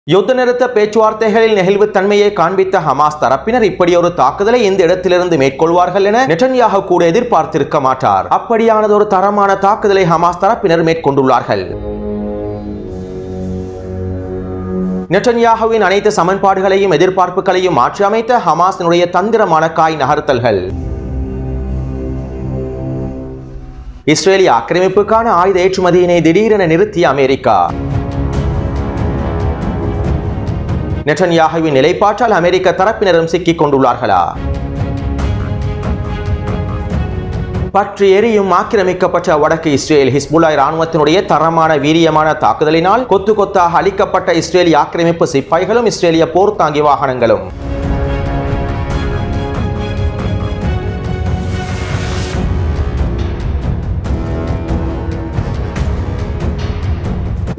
யுத்த நிறுத்த பேச்சுவார்த்தைகளில் நெகிழ்வுத்தன்மையை காண்பித்த ஹமாஸ் தரப்பினர் இப்படி ஒரு தாக்குதலை இந்த இடத்திலிருந்து மேற்கொள்வார்கள் என நெட்டன்யாஹு கூட எதிர்பார்த்திருக்க மாட்டார். அப்படியானதொரு தரமான தாக்குதலை ஹமாஸ் தரப்பினர் மேற்கொண்டுள்ளார்கள். நெட்டன்யாஹுவின் அனைத்து சமன்பாடுகளையும் எதிர்பார்ப்புகளையும் மாற்றி அமைத்த ஹமாஸினுடைய தந்திரமான காய் நகர்த்தல்கள். இஸ்ரேலிய ஆக்கிரமிப்புக்கான ஆயுத ஏற்றுமதியினை திடீரென நிறுத்திய அமெரிக்கா. நெட்டன்யாஹுவின் நிலைப்பாட்டால் அமெரிக்க தரப்பினரும் சிக்கிக் கொண்டுள்ளார்களா? பற்றி எரியும் ஆக்கிரமிக்கப்பட்ட வடக்கு இஸ்ரேல் ஹிஸ்புல்லாஹ் இராணுவத்தினுடைய தரமான வீரியமான தாக்குதலினால் கொத்து கொத்தாக அளிக்கப்பட்ட இஸ்ரேலிய ஆக்கிரமிப்பு சிப்பாய்களும் இஸ்ரேலிய போர் தாங்கி வாகனங்களும்.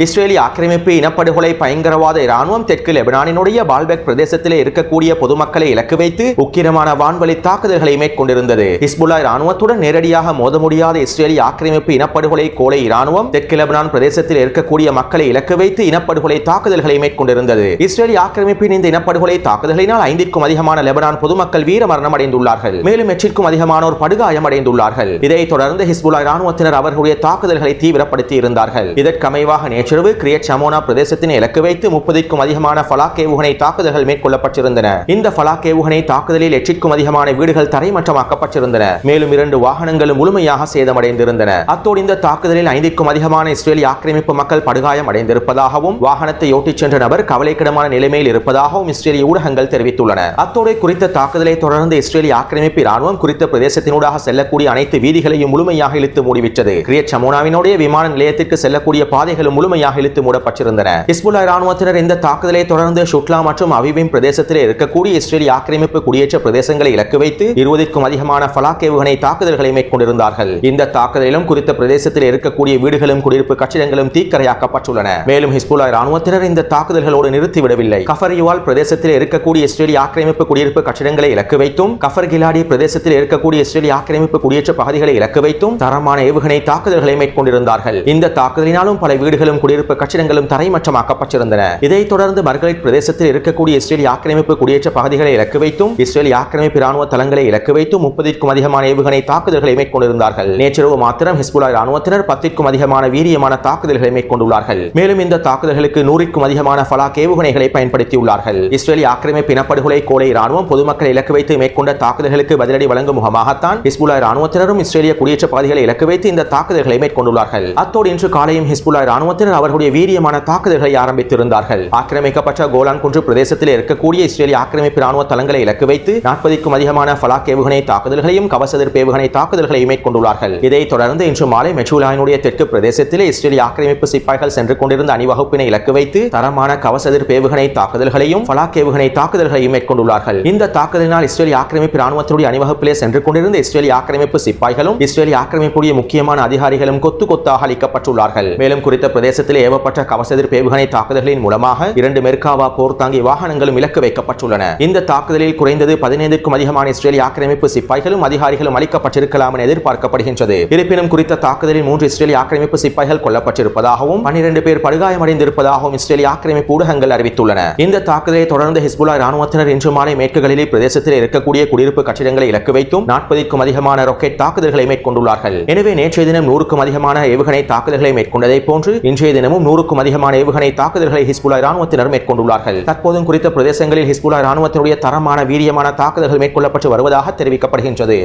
இஸ்ரேலிய ஆக்கிரமிப்பு இனப்படுகொலை பயங்கரவாத இராணுவம் தெற்கு லெபனானினுடைய பால்பெக் பிரதேசத்திலே இருக்கக்கூடிய பொதுமக்களை இலக்கு வைத்து உக்கிரமான வான்வழி தாக்குதல்களை மேற்கொண்டிருந்தது. ஹிஸ்புல்லாஹ் இராணுவத்துடன் நேரடியாக மோத முடியாத இஸ்ரேலிய ஆக்கிரமிப்பு இனப்படுகொலை கோலை இராணுவம் தெற்கு லெபனான் பிரதேசத்தில் இருக்கக்கூடிய மக்களை இலக்கு வைத்து இனப்படுகொலை தாக்குதல்களை மேற்கொண்டிருந்தது. இஸ்ரேலிய ஆக்கிரமிப்பின் இந்த இனப்படுகொலை தாக்குதலினால் 5க்கும் அதிகமான லெபனான் பொதுமக்கள் வீரமரணம் அடைந்துள்ளார்கள். மேலும் 8க்கும் அதிகமானோர் படுகாயம் அடைந்துள்ளார்கள். இதைத் தொடர்ந்து ஹிஸ்புல்லாஹ் இராணுவத்தினர் அவர்களுடைய தாக்குதல்களை தீவிரப்படுத்தி இருந்தார்கள். இதற்கமைவாக நேற்றிரவு கிரியட் ஷமோனா பிரதேசத்தினை இலக்கு வைத்து 30க்கும் அதிகமான ஃபலாக் ஏவுகணை தாக்குதல்கள் மேற்கொள்ளப்பட்டிருந்தன. இந்த ஃபலாக் ஏவுகணை தாக்குதலில் 8க்கும் அதிகமான வீடுகள் தரைமட்டமாக்கப்பட்டிருந்தன. மேலும் 2 வாகனங்களும் முழுமையாக சேதமடைந்திருந்தன. அத்தோடு இந்த தாக்குதலில் 5க்கும் அதிகமான இஸ்ரேலிய ஆக்கிரமிப்பு மக்கள் படுகாயம் அடைந்திருப்பதாகவும் வாகனத்தை ஓட்டிச் சென்ற நபர் கவலைக்கிடமான நிலைமையில் இருப்பதாகவும் இஸ்ரேலிய ஊடகங்கள் தெரிவித்துள்ளன. அத்தோடு குறித்த தாக்குதலை தொடர்ந்து இஸ்ரேலிய ஆக்கிரமிப்பு இராணுவம் குறித்த பிரதேசத்தினூடாக செல்லக்கூடிய அனைத்து வீதிகளையும் முழுமையாக இழுத்து மூடிவிட்டது. கிரியட் ஷமோனாவினுடைய விமான நிலையத்திற்கு செல்லக்கூடிய பாதைகளும் முழுமையாக இழுத்து மூடப்பட்டிருந்தன. ஹிஸ்புல்லாஹ் இராணுவத்தினர் இந்த தாக்குதலை தொடர்ந்து ஷுட்லா மற்றும் அவிவிம் பிரதேசத்தில் இருக்கக்கூடிய இஸ்ரேலிய ஆக்கிரமிப்பு குடியேற்ற பிரதேசங்களை இலக்கு வைத்து 20க்கும் அதிகமான ஃபலாக் ஏவுகணை தாக்குதல்களை மேற்கொண்டிருந்தார்கள். இந்த தாக்குதலிலும் குறித்த பிரதேசத்தில் இருக்கக்கூடிய வீடுகளும் குடியிருப்பு கட்டிடங்களும் தீக்கிரையாக்கப்பட்டுள்ளன. மேலும் ஹிஸ்புல்லாஹ் இராணுவத்தினர் இந்த தாக்குதல்களோடு நிறுத்திவிடவில்லை. கஃபர் யுவால் பிரதேசத்தில் இருக்கக்கூடிய இஸ்ரேலிய ஆக்கிரமிப்பு குடியிருப்பு கட்டிடங்களை இலக்கு வைத்தும் கஃபர் கிலாடி பிரதேசத்தில் இருக்கக்கூடிய இஸ்ரேலிய ஆக்கிரமிப்பு குடியேற்ற பகுதிகளை இலக்கு வைத்தும் தரமான ஏவுகணை தாக்குதல்களை மேற்கொண்டிருந்தார்கள். இந்த தாக்குதலினாலும் பல வீடுகளும் குடியிருப்பு கட்டிடங்களும் தரைமட்டமாக்கப்பட்டிருந்தன. இதைத் தொடர்ந்து மர்கலைட் பிரதேசத்தில் இருக்கக்கூடிய இஸ்ரேலிய ஆக்கிரமிப்பு குடியேற்ற பகுதிகளை இலக்கு வைத்தும் இஸ்ரேலிய ஆக்கிரமிப்பு இராணுவ தளங்களை இலக்கு வைத்தும் 30க்கும் அதிகமான ஏவுகணை தாக்குதல்களை மேற்கொண்டிருந்தார்கள். நேற்றிரவு மாத்திரம் ஹிஸ்புல்லாஹ் இராணுவத்தினர் 10க்கும் அதிகமான வீரியமான தாக்குதல்களை மேற்கொண்டுள்ளார்கள். மேலும் இந்த தாக்குதல்களுக்கு 100க்கும் அதிகமான ஃபலாக் ஏவுகணைகளை பயன்படுத்தியுள்ளார்கள். இஸ்ரேலிய ஆக்கிரமிப்பு இனப்படுகொலை கோலை இராணுவம் பொதுமக்களை இலக்கு வைத்து மேற்கொண்ட தாக்குதல்களுக்கு பதிலடி வழங்கும் முகமாகத்தான் ஹிஸ்புல்லாஹ் இராணுவத்தினரும் இஸ்ரேலிய குடியேற்ற பகுதிகளை இலக்கு வைத்து இந்த தாக்குதல்களை மேற்கொண்டுள்ளார்கள். அத்தோடு இன்று காலையும் ஹிஸ்புல்லாஹ் இராணுவத்தினர் அவர்களுடைய வீரியமான தாக்குதல்களை ஆரம்பித்திருந்தார்கள். ஆக்கிரமிக்கப்பட்ட கோலான் குன்று பிரதேசத்தில் இருக்கக்கூடிய இஸ்ரேலிய ஆக்கிரமிப்பு இராணுவ தளங்களை இலக்கு வைத்து 40க்கும் அதிகமான ஃபலாக் ஏவுகணை தாக்குதல்களையும் கவச எதிர்ப்பு ஏவுகணை தாக்குதல்களையும் மேற்கொண்டுள்ளார்கள். இதைத் தொடர்ந்து இன்று மாலை மெச்சூலாயினுடைய தெற்கு பிரதேசத்தில் இஸ்ரேலிய ஆக்கிரமிப்பு சிப்பாய்கள் சென்று கொண்டிருந்த அணிவகுப்பினை இலக்கு வைத்து தரமான கவச எதிர்ப்பு ஏவுகணை தாக்குதல்களையும் ஃபலாக் ஏவுகணை தாக்குதல்களையும் மேற்கொண்டுள்ளார்கள். இந்த தாக்குதலினால் இஸ்ரேலிய ஆக்கிரமிப்பு இராணுவத்தினுடைய அணிவகுப்பிலே சென்று கொண்டிருந்த இஸ்ரேலிய ஆக்கிரமிப்பு சிப்பாய்களும் இஸ்ரேலிய ஆக்கிரமிப்புடைய முக்கியமான அதிகாரிகளும் கொத்து கொத்தாக அளிக்கப்பட்டுள்ளார்கள். மேலும் குறித்த பிரதேசத்தில் ஏவப்பட்ட கவச எதிர்ப்பு ஏவுகணை தாக்குதல்களின் மூலமாக 2 மெர்காவா போர் தாங்கி வாகனங்களும் இலக்கு வைக்கப்பட்டுள்ளன. இந்த தாக்குதலில் குறைந்தது 15க்கும் அதிகமான இஸ்ரேலிய ஆக்கிரமிப்பு சிப்பாய்களும் அதிகாரிகளும் அளிக்கப்பட்டிருக்கலாம் என எதிர்பார்க்கப்படுகின்றது. இருப்பினும் குறித்த தாக்குதலில் 3 இஸ்ரேலிய ஆக்கிரமிப்பு சிப்பாய்கள் கொல்லப்பட்டிருப்பதாகவும் 12 பேர் படுகாயமடைந்திருப்பதாகவும் இஸ்ரேலிய ஆக்கிரமிப்பு ஊடகங்கள் அறிவித்துள்ளன. இந்த தாக்குதலை தொடர்ந்து ஹிஸ்புல்லாஹ் இராணுவத்தினர் இன்று மாலை மேற்கு கலிலி பிரதேசத்தில் இருக்கக்கூடிய குடியிருப்பு கட்டிடங்களை இலக்கு வைத்தும் 40க்கும் அதிகமான ராக்கெட் தாக்குதல்களை மேற்கொண்டுள்ளார்கள். எனவே நேற்றைய தினம் 100க்கும் அதிகமான ஏவுகணை தாக்குதல்களை மேற்கொண்டதை போன்று இன்றைய தினமும் 100க்கும் அதிகமான ஏவுகணை தாக்குதல்களை ஹிஸ்புல்லாஹ் இராணுவத்தினர் மேற்கொண்டுள்ளார்கள். தற்போதும் குறித்த பிரதேசங்களில் ஹிஸ்புல்லாஹ் இராணுவத்தினுடைய தரமான வீரியமான தாக்குதல்கள் மேற்கொள்ளப்பட்டு வருவதாக தெரிவிக்கப்படுகின்றது.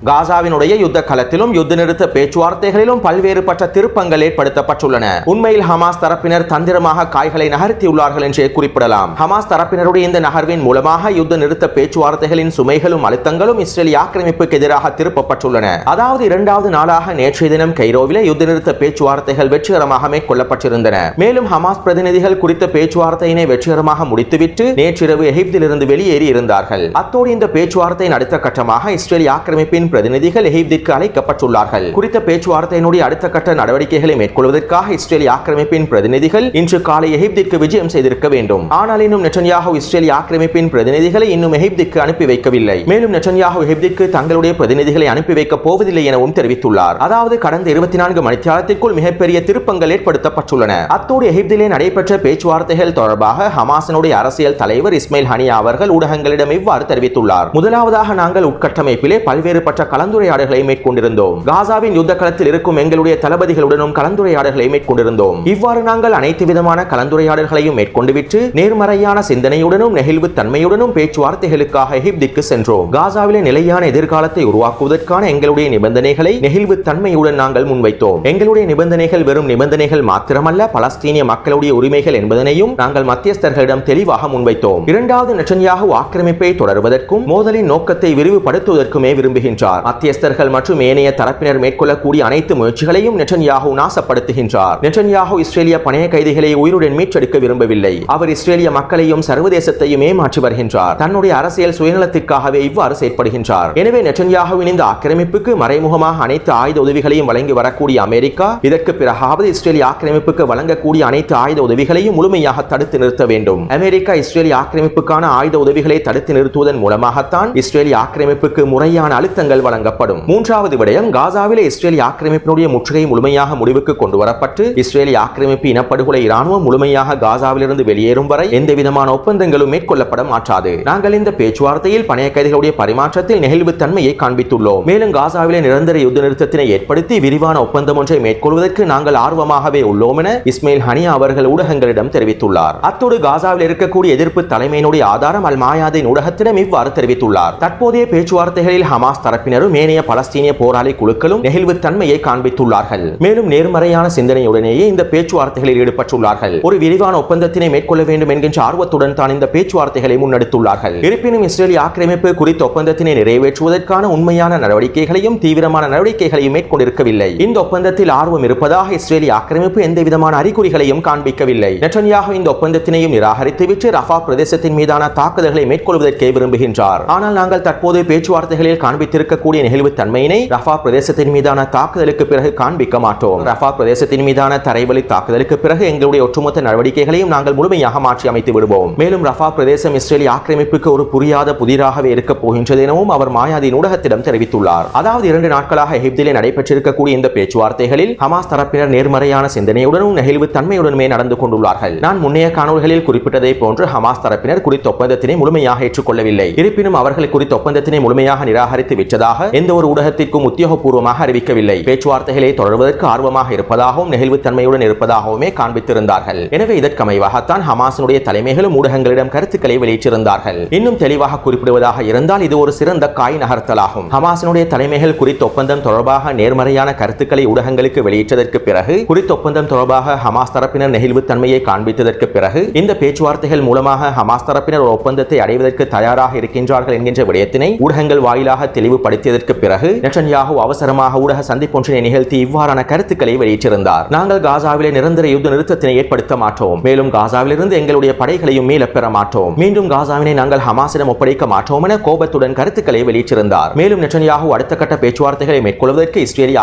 காசாவினுடைய யுத்த களத்திலும் யுத்த நிறுத்த பேச்சுவார்த்தைகளிலும் பல்வேறுபட்ட திருப்பங்கள் ஏற்படுத்தப்பட்டுள்ளன. உண்மையில் ஹமாஸ் தரப்பினர் தந்திரமாக காய்களை நகர்த்தியுள்ளார்கள் என்றே குறிப்பிடலாம். ஹமாஸ் தரப்பினருடைய இந்த நகர்வின் மூலமாக யுத்த நிறுத்த பேச்சுவார்த்தைகளின் சுமைகளும் அழுத்தங்களும் இஸ்ரேலிய ஆக்கிரமிப்புக்கு எதிராக திருப்பப்பட்டுள்ளன. அதாவது 2வது நாளாக நேற்றைய தினம் கைரோவிலே யுத்த நிறுத்த பேச்சுவார்த்தைகள் வெற்றிகரமாக மேற்கொள்ளப்பட்டிருந்தன. மேலும் ஹமாஸ் பிரதிநிதிகள் குறித்த பேச்சுவார்த்தையினை வெற்றிகரமாக முடித்துவிட்டு நேற்றிரவு எகிப்திலிருந்து வெளியேறி இருந்தார்கள். அத்தோடு இந்த பேச்சுவார்த்தையின் அடுத்த கட்டமாக இஸ்ரேலிய ஆக்கிரமிப்பின் பிரதிநிதிகள் எகிப்திற்கு அழைக்கப்பட்டுள்ளார்கள். குறித்த பேச்சுவார்த்தையினுடைய அடுத்த கட்ட நடவடிக்கைகளை மேற்கொள்வதற்காக இஸ்ரேலிய ஆக்கிரமிப்பின் பிரதிநிதிகள் இன்று காலை எகிப்திற்கு விஜயம் செய்திருக்க வேண்டும். ஆனால் இன்னும் நெட்டன்யாஹு இஸ்ரேலிய ஆக்கிரமிப்பின் பிரதிநிதிகளை இன்னும் எகிப்திற்கு அனுப்பி வைக்கவில்லை. மேலும் நெட்டன்யாஹு எகிப்திற்கு தங்களுடைய பிரதிநிதிகளை அனுப்பி வைக்கப் போவதில்லை எனவும் தெரிவித்துள்ளார். அதாவது கடந்த 24 மணித்தியாலத்திற்குள் மிகப்பெரிய திருப்பங்கள் ஏற்படுத்தப்பட்டுள்ளன. அத்தோடு எகிப்திலே நடைபெற்ற பேச்சுவார்த்தைகள் தொடர்பாக ஹமாஸினுடைய அரசியல் தலைவர் இஸ்மாயில் ஹனியா அவர்கள் ஊடகங்களிடம் இவ்வாறு தெரிவித்துள்ளார். முதலாவதாக நாங்கள் உட்கட்டமைப்பிலே பல்வேறுபட்ட கலந்துரையாடல்களை மேற்கொண்டிருந்தோம். காசாவின் யுத்த களத்தில் இருக்கும் எங்களுடைய தளபதிகளுடனும் கலந்துரையாடல்களை மேற்கொண்டிருந்தோம். இவ்வாறு நாங்கள் அனைத்து விதமான கலந்துரையாடல்களையும் மேற்கொண்டுவிட்டு நேர்மறையான சிந்தனையுடனும் நெகிழ்வு தன்மையுடனும் பேச்சுவார்த்தைகளுக்காக எகிப்திற்கு சென்றோம். காசாவிலே நிலையான எதிர்காலத்தை உருவாக்குவதற்கான எங்களுடைய நிபந்தனைகளை நெகிழ்வு தன்மையுடன் நாங்கள் முன்வைத்தோம். எங்களுடைய நிபந்தனைகள் வெறும் நிபந்தனைகள் மாத்திரமல்ல, பலஸ்தீனிய மக்களுடைய உரிமைகள் என்பதனையும் நாங்கள் மத்தியஸ்தர்களிடம் தெளிவாக முன்வைத்தோம். இரண்டாவது, நெட்டன்யாஹு ஆக்கிரமிப்பை தொடர்வதற்கும் மோதலின் நோக்கத்தை விரிவுபடுத்துவதற்குமே விரும்புகின்றார். மத்தியஸ்தர்கள் மற்றும் ஏனைய தரப்பினர் மேற்கொள்ளக்கூடிய அனைத்து முயற்சிகளையும் நெட்டன்யாஹு நாசப்படுத்துகின்றார். நெட்டன்யாஹு இஸ்ரேலிய பணைய கைதிகளை உயிருடன் மீட்டெடுக்க விரும்பவில்லை. அவர் இஸ்ரேலிய மக்களையும் சர்வதேசத்தையும் ஏமாற்றி வருகின்றார். தன்னுடைய அரசியல் சுயநலத்திற்காகவே இவ்வாறு செயற்படுகின்றார். எனவே நெட்டன்யாஹுவின் இந்த ஆக்கிரமிப்புக்கு மறைமுகமாக அனைத்து ஆயுத உதவிகளையும் வழங்கி வரக்கூடிய அமெரிக்கா இதற்கு பிறகாவது இஸ்ரேலிய ஆக்கிரமிப்புக்கு வழங்கக்கூடிய அனைத்து ஆயுத உதவிகளையும் முழுமையாக தடுத்து நிறுத்த வேண்டும். அமெரிக்கா இஸ்ரேலிய ஆக்கிரமிப்புக்கான ஆயுத உதவிகளை தடுத்து நிறுத்துவதன் மூலமாகத்தான் இஸ்ரேலிய ஆக்கிரமிப்புக்கு முறையான அழுத்தங்கள் வழங்கப்படும். மூன்றாவது விடயம், காசாவிலே இஸ்ரேலிய ஆக்கிரமிப்பினுடைய முற்றுகை முழுமையாக முடிவுக்கு கொண்டு வரப்பட்டு இஸ்ரேலிய ஆக்கிரமிப்பு இனப்படுகொலை இராணுவம் முழுமையாக காசாவிலிருந்து வெளியேறும் வரை எந்த விதமான ஒப்பந்தங்களும் மேற்கொள்ளப்பட மாட்டாது. நாங்கள் இந்த பேச்சுவார்த்தையில் பணைய கைதிகளுடைய பரிமாற்றத்தில் நெகிழ்வு தன்மையை காண்பித்துள்ளோம். மேலும் காசாவிலே நிரந்தர யுத்த நிறுத்தத்தினை ஏற்படுத்தி விரிவான ஒப்பந்தம் ஒன்றை மேற்கொள்வதற்கு நாங்கள் ஆர்வமாகவே உள்ளோம் என இஸ்மாயில் ஹனியா அவர்கள் ஊடகங்களிடம் தெரிவித்துள்ளார். அத்தோடு காசாவில் இருக்கக்கூடிய எதிர்ப்பு தலைமையினுடைய ஆதாரம் அல் மாயாதின் ஊடகத்திடம் இவ்வாறு தெரிவித்துள்ளார். தற்போதைய பேச்சுவார்த்தைகளில் ஹமாஸ் தரப்பினரும் ஏனைய பலஸ்தீனிய போராளி குழுக்களும் நெகிழ்வு தன்மையை காண்பித்துள்ளார்கள். மேலும் நேர்மறையான சிந்தனையுடனேயே இந்த பேச்சுவார்த்தைகளில் ஈடுபட்டுள்ளார்கள். ஒரு விரிவான ஒப்பந்தத்தினை மேற்கொள்ள வேண்டும் என்கின்ற ஆர்வத்துடன் தான் இந்த பேச்சுவார்த்தைகளை முன்னெடுத்துள்ளார்கள். இருப்பினும் இஸ்ரேலிய ஆக்கிரமிப்பு குறித்த ஒப்பந்தத்தினை நிறைவேற்றுவதற்கான உண்மையான நடவடிக்கைகளையும் தீவிரமான நடவடிக்கைகளையும் மேற்கொண்டிருக்கவில்லை. இந்த ஒப்பந்தத்தில் ஆர்வம் இருப்பதாக இஸ்ரேலிய ஆக்கிரமிப்பு எந்த விதமான அறிகுறிகளையும் காண்பிக்கவில்லை. நெட்டன்யாஹு இந்த ஒப்பந்தத்தினையும் நிராகரித்துவிட்டு ரஃபா பிரதேசத்தின் மீதான தாக்குதல்களை மேற்கொள்வதற்கே விரும்புகின்றார். ஆனால் நாங்கள் தற்போது பேச்சுவார்த்தைகளில் காண்பித்திருக்கக்கூடிய நெகிழ்வு தன்மையினை ரஃபா பிரதேசத்தின் மீதான தாக்குதலுக்கு பிறகு காண்பிக்க மாட்டோம். ரஃபா பிரதேசத்தின் மீதான தரைவழி தாக்குதலுக்கு பிறகு எங்களுடைய ஒட்டுமொத்த நடவடிக்கைகளையும் நாங்கள் முழுமையாக மாற்றி அமைத்து விடுவோம். மேலும் ரஃபா பிரதேசம் இஸ்ரேலிய ஆக்கிரமிப்புக்கு ஒரு புரியாத புதிராகவே இருக்க போகின்றது எனவும் அவர் மாயாதின் ஊடகத்திடம் தெரிவித்துள்ளார். அதாவது 2 நாட்களாக எகிப்திலே நடைபெற்றிருக்கக்கூடிய இந்த பேச்சுவார்த்தைகளில் ஹமாஸ் தரப்பினர் நேர்மறையான சிந்தனையுடனும் நெகிழ்வு தன்மையுடனுமே நடந்து கொண்டுள்ளார்கள். நான் முன்னைய காணொளிகளில் குறிப்பிட்டதை போன்று ஹமாஸ் தரப்பினர் குறித்த ஒப்பந்தத்தினை முழுமையாக ஏற்றுக்கொள்ளவில்லை. இருப்பினும் அவர்கள் குறித்த ஒப்பந்தத்தினை முழுமையாக நிராகரித்து விட்டதாக எந்த ஒரு ஊடகத்திற்கும் உத்தியோகபூர்வமாக அறிவிக்கவில்லை. பேச்சுவார்த்தைகளை தொடர்வதற்கு ஆர்வமாக இருப்பதாகவும் நெகிழ்வு தன்மையுடன் இருப்பதாகவுமே காண்பித்திருந்தார்கள். எனவே இதற்கமைவாகத்தான் ஹமாஸினுடைய தலைமைகளும் ஊடகங்களிடம் கருத்துக்களை வெளியிட்டிருந்தார்கள். இன்னும் தெளிவாக குறிப்பிடுவதாக இருந்தால் இது ஒரு சிறந்த காய் நகர்த்தலாகும். ஹமாஸினுடைய தலைமைகள் குறித்த ஒப்பந்தம் தொடர்பாக நேர்மறையான கருத்துக்களை ஊடகங்களுக்கு வெளியிட்டதற்கு பிறகு குறித்த ஒப்பந்தம் தொடர்பாக ஹமாஸ் தரப்பினர் நெகிழ்வு தன்மையை காண்பித்ததற்கு பிறகு இந்த பேச்சுவார்த்தைகள் மூலமாக ஹமாஸ் தரப்பினர் ஒரு ஒப்பந்தத்தை அடைவதற்கு தயாராக இருக்கின்றார்கள் என்கின்ற விடயத்தினை ஊடகங்கள் வாயிலாக தெளிவுபடுத்தியதற்கு பிறகு நெட்டன்யாஹு அவசரமாக ஊடக சந்திப்பொன்றினை நிகழ்த்தி இவ்வாறான கருத்துக்களை வெளியிட்டிருந்தார். நாங்கள் காசாவிலே நிரந்தர யுத்த நிறுத்தத்தினை ஏற்படுத்த மாட்டோம். மேலும் காசாவிலிருந்து எங்களுடைய படைகளையும் மீளப் பெற மாட்டோம். மீண்டும் காசாவினை நாங்கள் ஹமாஸிடம் ஒப்படைக்க மாட்டோம் என கோபத்துடன் கருத்துக்களை வெளியிட்டிருந்தார். மேலும் நெட்டன்யாஹு அடுத்த கட்ட பேச்சுவார்த்தைகளை மேற்கொள்வதற்கு இஸ்ரேலிய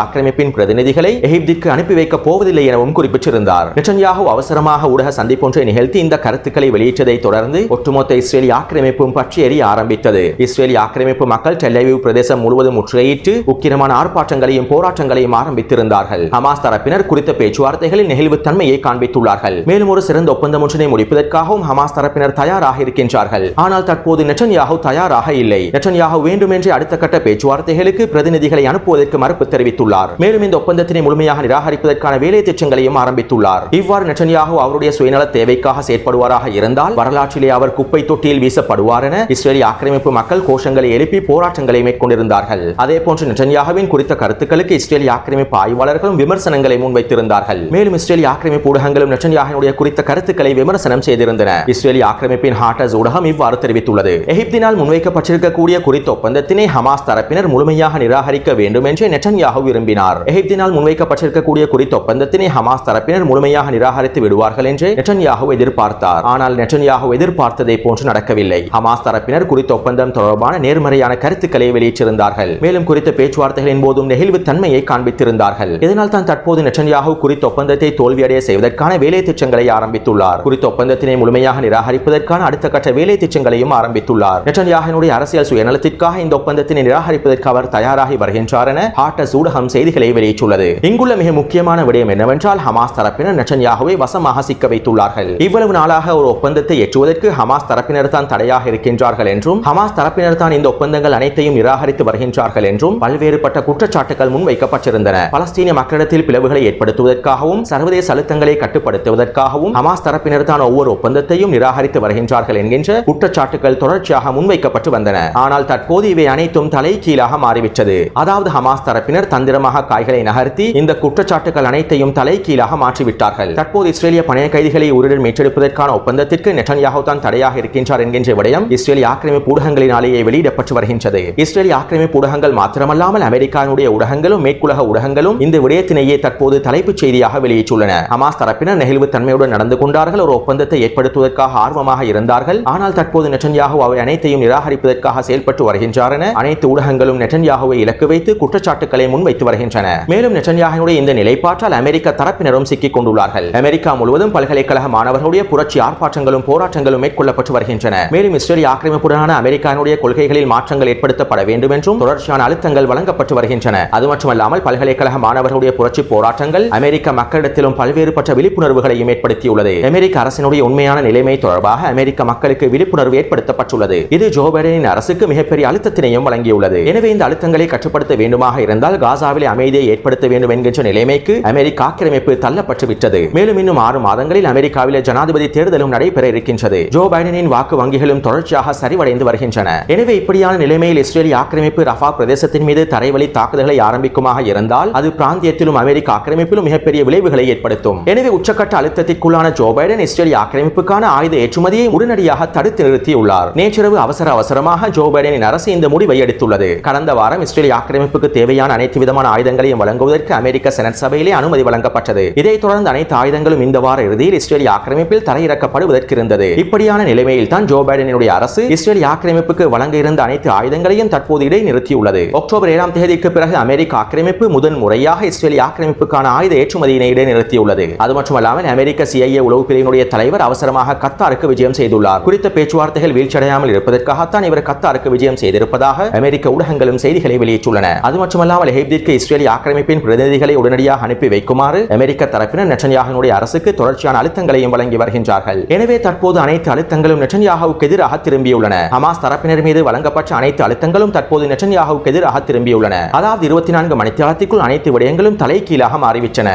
ஆக்கிரமிப்பின் பிரதிநிதிகளை எகிப்திற்கு அனுப்பி வைக்கப் போவதில்லை எனவும் குறிப்பிட்டிருந்தார். நெட்டன்யாஹு அவசரமாக ஊடக சந்திப்பொன்றை நிகழ்த்தி இந்த கருத்துக்களை வெளியிட்டதை தொடர்ந்து ஒட்டுமொத்த இஸ்ரேலிய ஆக்கிரமிப்பும் பற்றி எரிய ஆரம்பித்தது. இஸ்ரேலிய ஆக்கிரமிப்பு மக்கள் டெல் அவீவ் பிரதேசம் முழுவதும் முற்றுகையிட்டு உக்கிரமான ஆர்ப்பாட்டங்களையும் போராட்டங்களையும் ஆரம்பித்திருந்தார்கள். ஹமாஸ் தரப்பினர் குறித்த பேச்சுவார்த்தைகளில் நெகிழ்வு தன்மையை காண்பித்துள்ளார்கள். மேலும் ஒரு சிறந்த ஒப்பந்தம் ஒன்றினை முடிப்பதற்காகவும் ஹமாஸ் தரப்பினர் தயாராக இருக்கின்றார்கள். ஆனால் தற்போது நெட்டன்யாஹு தயாராக இல்லை. நெட்டன்யாஹு வேண்டுமென்றே அடுத்த கட்ட பேச்சுவார்த்தைகளுக்கு பிரதிநிதிகளை அனுப்புவதற்கு மறுப்பு தெரிவித்துள்ளார். மேலும் இந்த ஒப்பந்தத்தினை முழுமையாக நிராகரிப்பதற்கான வேலை திட்டங்களையும் ஆரம்பித்துள்ளார். இவ்வாறு நெட்டன்யாஹு அவருடைய சுயநல தேவைக்காக செயற்படுவாராக இருந்தால் வரலாற்றிலே அவர் குப்பை தொட்டியில் வீசப்படுவார் என இஸ்ரேலிய ஆக்கிரமிப்பு மக்கள் கோஷங்களை எழுப்பி போராட்டங்களை மேற்கொண்டிருந்தார்கள். அதேபோன்று நெட்டன்யாஹுவின் குறித்த கருத்துக்களுக்கு இஸ்ரேலிய ஆக்கிரமிப்பு ஆய்வாளர்களும் விமர்சனங்களை முன்வைத்திருந்தார்கள். மேலும் இஸ்ரேலிய ஆக்கிரமிப்பு ஊடகங்களும் நெட்டன்யாஹுவினுடைய குறித்த கருத்துக்களை விமர்சனம் செய்திருந்தன. இஸ்ரேலிய ஆக்கிரமிப்பின் ஹார்டஸ் ஊடகம் இவ்வாறு தெரிவித்துள்ளது. எகிப்தினால் முன்வைக்கப்பட்டிருக்கக்கூடிய குறித்த ஒப்பந்தத்தினை ஹமாஸ் தரப்பினர் முழுமையாக நிராகரிக்க வேண்டும் என்று நெட்டன்யாஹு விரும்பினார். எகிப்தினால் முன்வைக்கப்பட்டிருக்கக்கூடிய குறித்த ஒப்பந்தத்தினை ஹமாஸ் தரப்பினர் முழுமையாக நிராகரித்து விடுவார்கள் என்று நெட்டன்யாஹு எதிர்பார்த்தார். ஆனால் நெட்டன்யாஹு எதிர்பார்த்ததை போன்று நடக்கவில்லை. ஹமாஸ் தரப்பினர் குறித்த ஒப்பந்தம் தொடர்பான நேர்மறையான கருத்துக்களை வெளியிட்டிருந்தார். தெரிவித்திருந்தார்கள். மேலும் குறித்த பேச்சுவார்த்தைகளின் போதும் நெகிழ்வு தன்மையை காண்பித்திருந்தார்கள். இதனால் தான் தற்போது நெட்டன்யாஹூ குறித்த ஒப்பந்தத்தை தோல்வியடைய செய்வதற்கான வேலை திட்டங்களை ஆரம்பித்துள்ளார். குறித்த ஒப்பந்தத்தினை முழுமையாக நிராகரிப்பதற்கான அடுத்த கட்ட வேலை திட்டங்களையும் ஆரம்பித்துள்ளார். நெட்டன்யாஹூவினுடைய அரசியல் சுயநலத்திற்காக இந்த ஒப்பந்தத்தினை நிராகரிப்பதற்கு அவர் தயாராகி வருகின்றார் என ஹார்டஸ் ஊடகம் செய்திகளை வெளியிட்டுள்ளது. இங்குள்ள மிக முக்கியமான விடயம் என்னவென்றால் ஹமாஸ் தரப்பினர் நெட்டன்யாஹூவை வசமாக சிக்க வைத்துள்ளார்கள். இவ்வளவு நாளாக ஒரு ஒப்பந்தத்தை எட்டுவதற்கு ஹமாஸ் தரப்பினர் தான் தடையாக இருக்கின்றார்கள் என்றும் ஹமாஸ் தரப்பினர் தான் இந்த ஒப்பந்தங்கள் அனைத்தையும் நிராகரித்து வருகின்றார்கள் என்றும் பல்வேறுபட்ட குற்றச்சாட்டுகள் முன்வைக்கப்பட்டிருந்தன. பலஸ்தீன மக்களிடத்தில் பிளவுகளை ஏற்படுத்துவதற்காகவும் சர்வதேச அழுத்தங்களை கட்டுப்படுத்துவதற்காகவும் ஹமாஸ் தரப்பினர் தான் ஒவ்வொரு ஒப்பந்தத்தையும் நிராகரித்து வருகின்றார்கள் என்கின்ற குற்றச்சாட்டுகள் தொடர்ச்சியாக முன்வைக்கப்பட்டு வந்தன. ஆனால் தற்போது இவை அனைத்தும் தலைகீழாக மாறிவிட்டது. அதாவது ஹமாஸ் தரப்பினர் தந்திரமாக காய்களை நகர்த்தி இந்த குற்றச்சாட்டுகள் அனைத்தையும் தலைகீழாக மாற்றிவிட்டார்கள். தற்போது இஸ்ரேலிய பணைய கைதிகளை உயிருடன் மீட்டெடுப்பதற்கான ஒப்பந்தத்திற்கு நெட்டன்யாஹூ தான் தடையாக இருக்கின்றார் என்கின்ற விடயம் இஸ்ரேலிய ஆக்கிரமிப்பு ஊடகங்களினாலேயே வெளியிடப்பட்டு வருகின்றது. இஸ்ரேலிய ஆக்கிரமிப்பு ஊடகங்கள் மாத்திரமல்லாமல் அமெரிக்காவுடைய ஊடகங்களும் மேற்குலக ஊடகங்களும் இந்த விடயத்தினையே தற்போது தலைப்புச் செய்தியாக வெளியிட்டுள்ளன. ஹமாஸ் தரப்பினர் நெகிழ்வு தன்மையுடன் நடந்து கொண்டார்கள், ஒரு ஒப்பந்தத்தை ஏற்படுத்துவதற்காக ஆர்வமாக இருந்தார்கள். ஆனால் தற்போது நெட்டன்யாஹூ அவை அனைத்தையும் நிராகரிப்பதற்காக செயல்பட்டு வருகின்றார் என அனைத்து ஊடகங்களும் நெட்டன்யாஹூவை இலக்கு வைத்து குற்றச்சாட்டுகளை முன்வைத்து வருகின்றன. மேலும் நெட்டன்யாஹூவுடைய இந்த நிலைப்பாட்டால் அமெரிக்க தரப்பினரும் சிக்கிக் கொண்டுள்ளார்கள். அமெரிக்கா முழுவதும் பல்கலைக்கழக மாணவர்களுடைய புரட்சி ஆர்ப்பாட்டங்களும் போராட்டங்களும் மேற்கொள்ளப்பட்டு வருகின்றன. மேலும் இஸ்ரேலிய ஆக்கிரமிப்புடனான அமெரிக்காவுடைய கொள்கைகளில் மாற்றங்கள் ஏற்படுத்தப்பட வேண்டும் என்றும் தொடர்ச்சியான அழுத்தங்கள் வழங்கப்பட்டு வருகின்றன. அது மட்டுமல்லாமல் பல்கலைக்கழக மாணவர்களுடைய புரட்சி போராட்டங்கள் அமெரிக்க மக்களிடத்திலும் பல்வேறுபட்ட விழிப்புணர்வுகளையும் ஏற்படுத்தியுள்ளது. அமெரிக்க அரசினுடைய உண்மையான நிலைமை தொடர்பாக அமெரிக்க மக்களுக்கு விழிப்புணர்வு ஏற்படுத்தப்பட்டுள்ளது. இது ஜோ பைடனின் அரசுக்கு மிகப்பெரிய அழுத்தத்தினையும் வழங்கியுள்ளது. எனவே இந்த அழுத்தங்களை கட்டுப்படுத்த வேண்டுமாக இருந்தால் காசாவிலே அமைதியை ஏற்படுத்த வேண்டும் என்கின்ற நிலைமைக்கு அமெரிக்க ஆக்கிரமிப்பு தள்ளப்பட்டு விட்டது. மேலும் இன்னும் 6 மாதங்களில் அமெரிக்காவிலே ஜனாதிபதி தேர்தலும் நடைபெற இருக்கின்றது. ஜோ பைடனின் வாக்கு வங்கிகளும் தொடர்ச்சியாக சரிவடைந்து வருகின்றன. எனவே இப்படியான நிலைமையில் இஸ்ரேலிய ஆக்கிரமிப்பு ரஃபா பிரதேசத்தின் மீது தரைவழி தாக்குதல்களை ஆரம்பிக்குமாக இருந்தால் அது பிராந்தியத்திலும் அமெரிக்க ஆக்கிரமிப்பிலும் மிகப்பெரிய விளைவுகளை ஏற்படுத்தும். எனவே உச்சக்கட்ட அழுத்தத்திற்குள்ளான ஜோ பைடன் இஸ்ரேலிய ஆக்கிரமிப்புக்கான ஆயுத ஏற்றுமதியை உடனடியாக தடுத்து நிறுத்தியுள்ளார். நேற்றிரவு அவசரமாக ஜோ பைடனின் அரசு இந்த முடிவை எடுத்துள்ளது. கடந்த வாரம் இஸ்ரேலிய ஆக்கிரமிப்புக்கு தேவையான அனைத்து விதமான ஆயுதங்களையும் வழங்குவதற்கு அமெரிக்க செனட் சபையிலே அனுமதி வழங்கப்பட்டது. இதைத் தொடர்ந்து அனைத்து ஆயுதங்களும் இந்த வார இறுதியில் இஸ்ரேலிய ஆக்கிரமிப்பில் தரையிறக்கப்படுவதற்கு இருந்தது. இப்படியான நிலைமையில் தான் ஜோ பைடனுடைய அரசு இஸ்ரேலிய ஆக்கிரமிப்புக்கு வழங்க இருந்த அனைத்து ஆயுதங்களையும் தற்போது இடைநிறுத்தியுள்ளது. அக்டோபர் 7ஆம் தேதிக்கு பிறகு அமெரிக்க ஆக்கிரமிப்பு முதன் முறையாக இஸ்ரேலிய ஆக்கிரமிப்புக்கான ஆயுத ஏற்றுமதியினை இடைநிறுத்தியுள்ளது. அது மட்டுமல்லாமல் அமெரிக்க CIA உளவு பிரிவினுடைய தலைவர் அவசரமாக கத்தாருக்கு விஜயம் செய்துள்ளார். குறித்த பேச்சுவார்த்தைகள் வீழ்ச்சியடையாமல் இருப்பதற்காகத்தான் இவர் கத்தாருக்கு விஜயம் செய்திருப்பதாக அமெரிக்க ஊடகங்களும் செய்திகளை வெளியிட்டுள்ளன. அது மட்டுமல்லாமல் எகிப்திற்கு இஸ்ரேலிய ஆக்கிரமிப்பின் பிரதிநிதிகளை உடனடியாக அனுப்பி வைக்குமாறு அமெரிக்க தரப்பினர் நெட்டன்யாஹூவுடைய அரசுக்கு தொடர்ச்சியான அழுத்தங்களையும் வழங்கி வருகின்றார்கள். எனவே தற்போது அனைத்து அழுத்தங்களும் நெட்டன்யாஹூவுக்கு எதிராக திரும்பியுள்ளன. ஹமாஸ் தரப்பினர் மீது வழங்கப்பட்ட அனைத்து அழுத்தங்களும் தற்போது நெட்டன்யாஹூவுக்கு எதிராக திரும்பியுள்ளன. அதாவது 24 மணித்தியாலத்திற்குள் அனைத்து விடயங்களும் தலைகீழாக மாறிவிட்டன.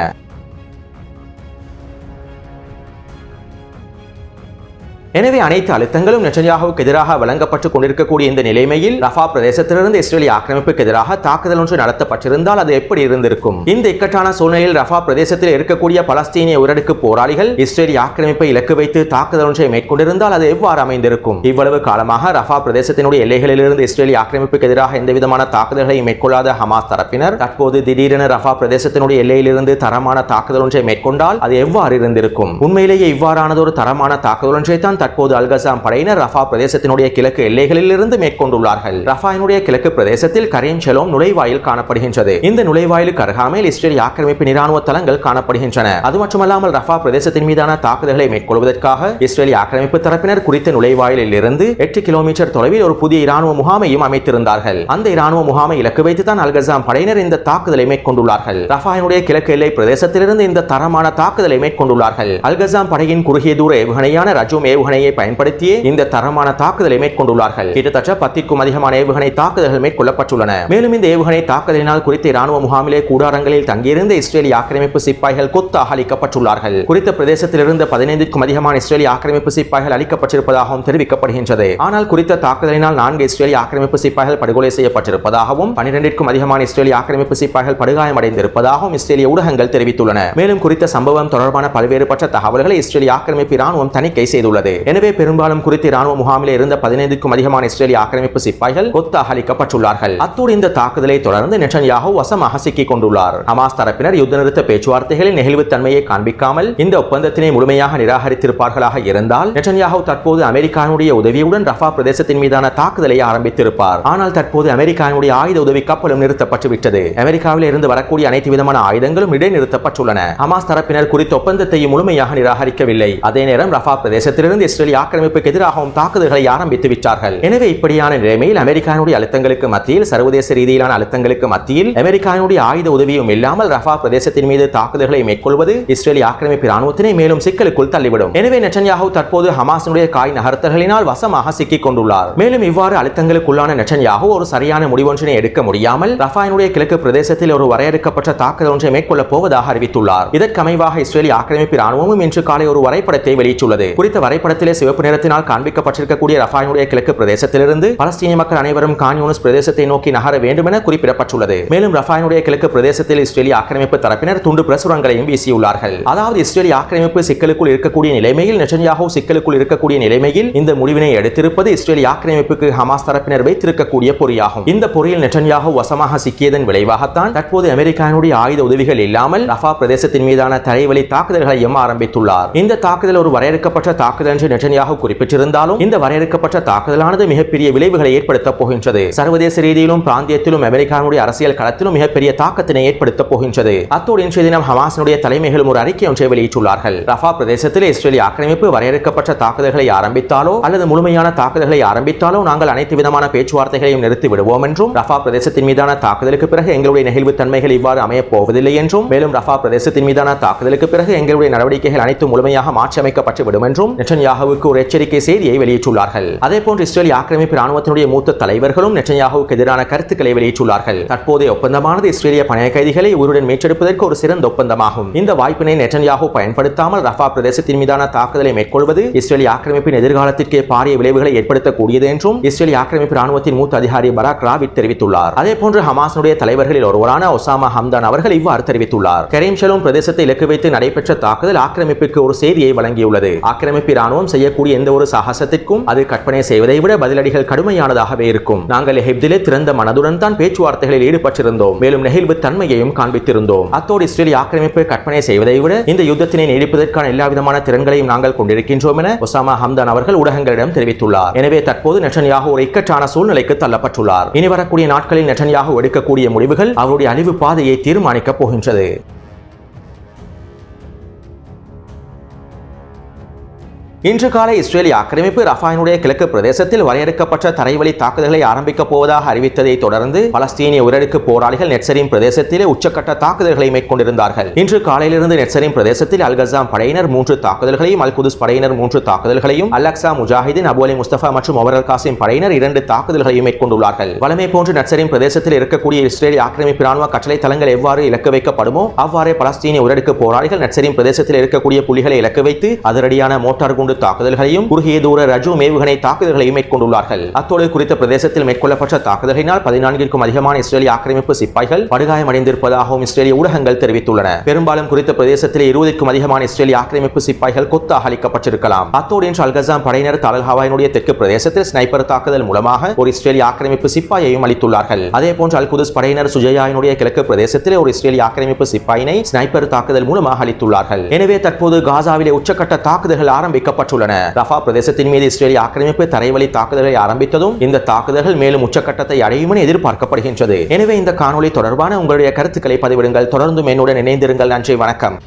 எனவே அனைத்து அழுத்தங்களும் நெட்டன்யாஹூவுக்கு எதிராக வழங்கப்பட்டுக் கொண்டிருக்கக்கூடிய இந்த நிலைமையில் ரஃபா பிரதேசத்திலிருந்து இஸ்ரேலிய ஆக்கிரமிப்புக்கு எதிராக தாக்குதல் ஒன்று நடத்தப்பட்டிருந்தால் அது எப்படி இருந்திருக்கும்? இந்த இக்கட்டான சூழ்நிலையில் ரஃபா பிரதேசத்தில் இருக்கக்கூடிய பலஸ்தீனிய உயரடுக்கு போராளிகள் இஸ்ரேலிய ஆக்கிரமிப்பை இலக்கு வைத்து தாக்குதல் ஒன்றை மேற்கொண்டிருந்தால் அது எவ்வாறு அமைந்திருக்கும்? இவ்வளவு காலமாக ரஃபா பிரதேசத்தினுடைய எல்லைகளிலிருந்து இஸ்ரேலிய ஆக்கிரமிப்புக்கு எதிராக எந்தவிதமான தாக்குதல்களை மேற்கொள்ளாத ஹமாஸ் தரப்பினர் தற்போது திடீரென ரஃபா பிரதேசத்தினுடைய எல்லையிலிருந்து தரமான தாக்குதல் ஒன்றை மேற்கொண்டால் அது எவ்வாறு இருந்திருக்கும்? உண்மையிலேயே இவ்வாறானதொரு தரமான தாக்குதல் ஒன்றை தான் தற்போது அல்கசாம் படையினர் ரஃபா பிரதேசத்தினுடைய கிழக்கு எல்லைகளில் இருந்து மேற்கொண்டுள்ளார்கள். ரஃபாவினுடைய கிழக்கு பிரதேசத்தில் கரீம் ஷெலோம் நுழைவாயில் காணப்படுகின்றது. இந்த நுழைவாயிலுக்கு அருகாமையில் இஸ்ரேலிய ஆக்கிரமிப்பு இராணுவ தளங்கள் காணப்படுகின்றன. அது மட்டுமல்லாமல் ரஃபா பிரதேசத்தின் மீதான தாக்குதல்களை மேற்கொள்வதற்காக இஸ்ரேலிய ஆக்கிரமிப்பு தரப்பினர் குறித்த நுழைவாயிலில் இருந்து 8 கிலோமீட்டர் தொலைவில் ஒரு புதிய இராணுவ முகாமையும் அமைத்திருந்தார்கள். அந்த இராணுவ முகாமை இலக்கு வைத்துதான் அல்கசாம் படையினர் இந்த தாக்குதலை மேற்கொண்டுள்ளார்கள். ரஃபாவினுடைய கிழக்கு எல்லை பிரதேசத்திலிருந்து இந்த தரமான தாக்குதலை மேற்கொண்டுள்ளார்கள். அல்கசாம் படையின் குறுகிய தூர ஏவுகணையான ரஜூம் ஏவுகணையை பயன்படுத்தியே இந்த தரமான தாக்குதலை மேற்கொண்டுள்ளார்கள். கிட்டத்தட்ட 10க்கும் அதிகமான ஏவுகணை தாக்குதல்கள் மேற்கொள்ளப்பட்டுள்ளன. மேலும் இந்த ஏவுகணை தாக்குதலினால் குறித்த இராணுவ முகாமிலே கூடாரங்களில் தங்கியிருந்த இஸ்ரேலிய ஆக்கிரமிப்பு சிப்பாய்கள் கொத்தாக அளிக்கப்பட்டுள்ளார்கள். குறித்த பிரதேசத்தில் இருந்த 15க்கும் அதிகமான இஸ்ரேலிய ஆக்கிரமிப்பு சிப்பாய்கள் அளிக்கப்பட்டிருப்பதாகவும் தெரிவிக்கப்படுகின்றது. ஆனால் குறித்த தாக்குதலினால் 4 இஸ்ரேலிய ஆக்கிரமிப்பு சிப்பாய்கள் படுகொலை செய்யப்பட்டிருப்பதாகவும் 12க்கும் அதிகமான இஸ்ரேலிய ஆக்கிரமிப்பு சிப்பாய்கள் படுகாயமடைந்திருப்பதாகவும் இஸ்ரேலிய ஊடகங்கள் தெரிவித்துள்ளன. மேலும் குறித்த சம்பவம் தொடர்பான பல்வேறுபட்ட தகவல்களை இஸ்ரேலிய ஆக்கிரமிப்பு இராணுவம் தணிக்கை செய்துள்ளது. எனவே பெரும்பாலும் குறித்த ராணுவ முகாமில் இருந்த 15க்கும் அதிகமான இஸ்ரேலிய ஆக்கிரமிப்பு சிப்பாய்கள் கொத்தாக அளிக்கப்பட்டுள்ளார்கள். அத்தோடு இந்த தாக்குதலை தொடர்ந்து நெட்டன்யாஹூ வசமாக சிக்கிக் கொண்டுள்ளார். ஹமாஸ் தரப்பினர் யுத்த நிறுத்த பேச்சுவார்த்தைகளில் நெகிழ்வுத்தன்மையை காண்பிக்காமல் இந்த ஒப்பந்தத்தினை முழுமையாக நிராகரித்திருப்பார்களாக இருந்தால் நெட்டன்யாஹூ தற்போது அமெரிக்காவுடைய உதவியுடன் ரஃபா பிரதேசத்தின் மீதான தாக்குதலை ஆரம்பித்திருப்பார். ஆனால் தற்போது அமெரிக்காவுடைய ஆயுத உதவி கப்பலும் நிறுத்தப்பட்டுவிட்டது. அமெரிக்காவில் இருந்து வரக்கூடிய அனைத்து விதமான ஆயுதங்களும் இடைநிறுத்தப்பட்டுள்ளன. ஹமாஸ் தரப்பினர் குறித்த ஒப்பந்தத்தையும் முழுமையாக நிராகரிக்கவில்லை. அதே நேரம் ரஃபா பிரதேசத்திலிருந்து இஸ்ரேலிய ஆக்கிரமிப்புக்கு எதிராகவும் தாக்குதல்களை ஆரம்பித்து விட்டார்கள். எனவே இப்படியான நிலைமையில் அமெரிக்காவுடைய அழுத்தங்களுக்கு மத்தியில், சர்வதேச ரீதியிலான அழுத்தங்களுக்கு மத்தியில் அமெரிக்காவுடைய ஆயுத உதவியும் இல்லாமல் ரஃபா பிரதேசத்தின் மீது தாக்குதல்களை மேற்கொள்வது இஸ்ரேலிய ஆக்கிரமிப்பு ராணுவத்தினை மேலும் சிக்கலுக்குள் தள்ளிவிடும். எனவே நெட்டன்யாஹூ தற்போது ஹமாஸினுடைய காய் நகர்த்தல்களினால் வசமாக சிக்கிக் கொண்டுள்ளார். மேலும் இவ்வாறு அழுத்தங்களுக்குள்ளான நெட்டன்யாஹூ ஒரு சரியான முடிவொன்றினை எடுக்க முடியாமல் ரஃபாயினுடைய கிழக்கு பிரதேசத்தில் ஒரு வரையறுக்கப்பட்ட தாக்குதல் ஒன்றை மேற்கொள்ளப் போவதாக அறிவித்துள்ளார். இதற்கமைவாக இஸ்ரேலிய ஆக்கிரமிப்பு ராணுவமும் இன்று காலை ஒரு வரைபடத்தை வெளியிட்டுள்ளது. குறித்த வரைபடத்திலே சிவப்பு நிறத்தினால் காண்பிக்கப்பட்டிருக்கக்கூடிய ரஃபாயினுடைய கிழக்கு பிரதேசத்திலிருந்து பலஸ்தீனிய மக்கள் அனைவரும் கான் யூனிஸ் பிரதேசத்தை நோக்கி நகர வேண்டும் என குறிப்பிடப்பட்டுள்ளது. மேலும் ரஃபாயினுடைய கிழக்கு பிரதேசத்தில் இஸ்ரேலிய ஆக்கிரமிப்பு தரப்பினர் துண்டு பிரசுரங்களையும் வீசியுள்ளார்கள். அதாவது இஸ்ரேலிய ஆக்கிரமிப்பு சிக்கலுக்குள் இருக்கக்கூடிய நிலைமையில், நெட்டன்யாஹூ சிக்கலுக்குள் இருக்கக்கூடிய நிலைமையில் இந்த முடிவினை எடுத்திருப்பது இஸ்ரேலிய ஆக்கிரமிப்புக்கு ஹமாஸ் தரப்பினர் வைத்திருக்கக்கூடிய பொறியாகும். இந்த பொறியில் நெட்டன்யாஹூ வசமாக சிக்கியதன் விளைவாகத்தான் தற்போது அமெரிக்காவுடைய ஆயுத உதவிகள் இல்லாமல் ரஃபா பிரதேசத்தின் மீதான தரைவழி தாக்குதல்களையும் ஆரம்பித்துள்ளார். இந்த தாக்குதல் ஒரு வரையறுக்கப்பட்ட தாக்குதல் என்று நெட்டன்யாஹூ குறிப்பிட்டிருந்தாலும் இந்த வரையறுக்கப்பட்ட தாக்குதலானது மிகப்பெரிய விளைவுகளை ஏற்படுத்தப் போகின்றது. சர்வதேச ரீதியிலும் பிராந்தியத்திலும் அமெரிக்காவுடைய அரசியல் களத்திலும் மிகப்பெரிய தாக்கத்தினை ஏற்படுத்தப் போகின்றது. அத்தோடு இன்றைய தினம் ஹமாஸினுடைய தலைமைகளும் ஒரு அறிக்கை ஒன்றை வெளியிட்டுள்ளார்கள். ரஃபா பிரதேசத்தில் இஸ்ரேலிய ஆக்கிரமிப்பு வரையறுக்கப்பட்ட தாக்குதல்களை ஆரம்பித்தாலோ அல்லது முழுமையான தாக்குதல்களை ஆரம்பித்தாலோ நாங்கள் அனைத்து விதமான பேச்சுவார்த்தைகளையும் நிறுத்தி விடுவோம் என்றும், ரஃபா பிரதேசத்தின் மீதான தாக்குதலுக்கு பிறகு எங்களுடைய நெகிழ்வுத்தன்மைகள் இவ்வாறு அமையப் போவதில்லை என்றும், மேலும் ரஃபா பிரதேசத்தின் மீதான தாக்குதலுக்கு பிறகு எங்களுடைய நடவடிக்கைகள் அனைத்தும் முழுமையாக மாற்றியமைக்கப்பட்டு விடும் என்றும் நெட்டன்யாஹூவுக்கு ஒரு எச்சரிக்கை செய்தியை வெளியிட்டுள்ளார்கள். அதேபோன்று இஸ்ரேலிய ஆக்கிரமிப்பு ராணுவத்தினுடைய மூத்த தலைவர்களும் நெட்டன்யாஹூவுக்கு எதிரான கருத்துக்களை வெளியிட்டுள்ளார்கள். தற்போதைய ஒப்பந்தமானது இஸ்ரேலிய பணைய கைதிகளை உயிருடன் மீட்டெடுப்பதற்கு ஒரு சிறந்த ஒப்பந்தமாகும். இந்த வாய்ப்பினை நெட்டன்யாஹூ பயன்படுத்தாமல் ரஃபா பிரதேசத்தின் மீதான தாக்குதலை மேற்கொள்வது இஸ்ரேலிய ஆக்கிரமிப்பின் எதிர்காலத்திற்கே பாரிய விளைவுகளை ஏற்படுத்தக்கூடியது என்றும் இஸ்ரேலிய ஆக்கிரமிப்பு ராணுவத்தின் மூத்த அதிகாரி பராக் ராபிட் தெரிவித்துள்ளார். அதேபோன்று ஹமாஸினுடைய தலைவர்களில் ஒருவரான ஒசாமா ஹம்தான் அவர்கள் இவ்வாறு தெரிவித்துள்ளார். கரீம் ஷலோம் பிரதேசத்தை இலக்கு வைத்து நடைபெற்ற தாக்குதல் ஆக்கிரமிப்புக்கு ஒரு செய்தியை வழங்கியுள்ளது. ஆக்கிரமிப்பு ராணுவம் செய்யக்கூடிய எந்த ஒரு சாகசத்திற்கும் அது கற்பனை செய்வதை விட பதிலடிகள் கடுமையானதாகவே இருக்கும். நாங்கள் எகிப்திலே திறந்த மனதுடன் தான் பேச்சுவார்த்தைகளில் ஈடுபட்டிருந்தோம். மேலும் நெகிழ்வு தன்மையையும் காண்பித்திருந்தோம். அத்தோடு இஸ்ரேலிய ஆக்கிரமிப்பை கற்பனை செய்வதை விட இந்த யுத்தத்தினை நீடிப்பதற்கான எல்லா விதமான திறன்களையும் நாங்கள் கொண்டிருக்கின்றோம் என ஒசாமா ஹம்தான் அவர்கள் ஊடகங்களிடம் தெரிவித்துள்ளார். எனவே தற்போது நெட்டன்யாஹூ ஒரு இக்கட்டான சூழ்நிலைக்கு தள்ளப்பட்டுள்ளார். இனி வரக்கூடிய நாட்களில் நெட்டன்யாஹூ எடுக்கக்கூடிய முடிவுகள் அவருடைய அழிவு பாதையை தீர்மானிக்கப் போகின்றது. இன்று காலை இஸ்ரேலிய ஆக்கிரமிப்பு ரஃபாயினுடைய கிழக்கு பிரதேசத்தில் வரையறுக்கப்பட்ட தரைவழி தாக்குதல்களை ஆரம்பிக்கப் போவதாக அறிவித்ததை தொடர்ந்து பலஸ்தீனிய உயரடுக்கு போராளிகள் நெட்சரிம் பிரதேசத்திலே உச்சக்கட்ட தாக்குதல்களை மேற்கொண்டிருந்தார்கள். இன்று காலையிலிருந்து நெட்சரிம் பிரதேசத்தில் அல்-கஸாம் படையினர் 3 தாக்குதல்களையும், அல்-குதுஸ் படையினர் 3 தாக்குதல்களையும், அல்-அக்ஸா முஜாஹிதீன், அபு அலி முஸ்தபா மற்றும் ஒமர் அல்-காசிம் படையினர் 2 தாக்குதல்களையும் மேற்கொண்டுள்ளார்கள். வலமை போன்று நெட்சரிம் பிரதேசத்தில் இருக்கக்கூடிய இஸ்ரேலிய ஆக்கிரமிப்பு ராணுவ கட்டளை தளங்கள் எவ்வாறு இலக்கு வைக்கப்படுமோ அவ்வாறே பலஸ்தீனிய உயரடுக்கு போராளிகள் நெட்சரிம் பிரதேசத்தில் இருக்கக்கூடிய புலிகளை இலக்கு வைத்து அதிரடியான மோட்டார் குண்டு தாக்குதல்களையும், குறுகிய தூர ரஜு மேவுகணை தாக்குதல்களையும் மேற்கொண்டுள்ளார்கள். அத்தோடு குறித்த பிரதேசத்தில் மேற்கொள்ளப்பட்ட தாக்குதல்களினால் 14க்கும் அதிகமான இஸ்ரேலிய ஆக்கிரமிப்பு சிப்பாய்கள் படுகாயமடைந்திருப்பதாகவும் இஸ்ரேலிய ஊடகங்கள் தெரிவித்துள்ளன. பெரும்பாலும் குறித்த பிரதேசத்தில் 20க்கும் அதிகமான இஸ்ரேலிய ஆக்கிரமிப்பு சிப்பாய்கள் கொத்தாக அளிக்கப்பட்டிருக்கலாம். அத்தோடு இன்று அல்-கஸாம் படையினர் தல் ஹவாயினுடைய தெற்கு பிரதேசத்தில் ஸ்னைப்பர் தாக்குதல் மூலமாக ஒரு இஸ்ரேலிய ஆக்கிரமிப்பு சிப்பாயையும் அளித்துள்ளார்கள். அதேபோன்று அல்-குதுஸ் படையினர் சுஜயாயினுடைய கிழக்கு பிரதேசத்தில் ஒரு இஸ்ரேலிய ஆக்கிரமிப்பு சிப்பாயினை ஸ்னைப்பர் தாக்குதல் மூலமாக அளித்துள்ளார்கள். எனவே தற்போது காசாவிலே உச்சக்கட்ட தாக்குதல்கள் ஆரம்பிக்கப்பட்டுள்ளன. ரஃபா பிரதேசத்தின் மீது இஸ்ரேலிய ஆக்கிரமிப்பு தரைவழி தாக்குதலை ஆரம்பித்ததும் இந்த தாக்குதல்கள் மேலும் உச்சக்கட்டத்தை அடையும் என எதிர்பார்க்கப்படுகின்றது. எனவே இந்த காணொளி தொடர்பான உங்களுடைய கருத்துக்களை பதிவிடுங்கள். தொடர்ந்து என்னுடன் இணைந்திருங்கள். நன்றி, வணக்கம்.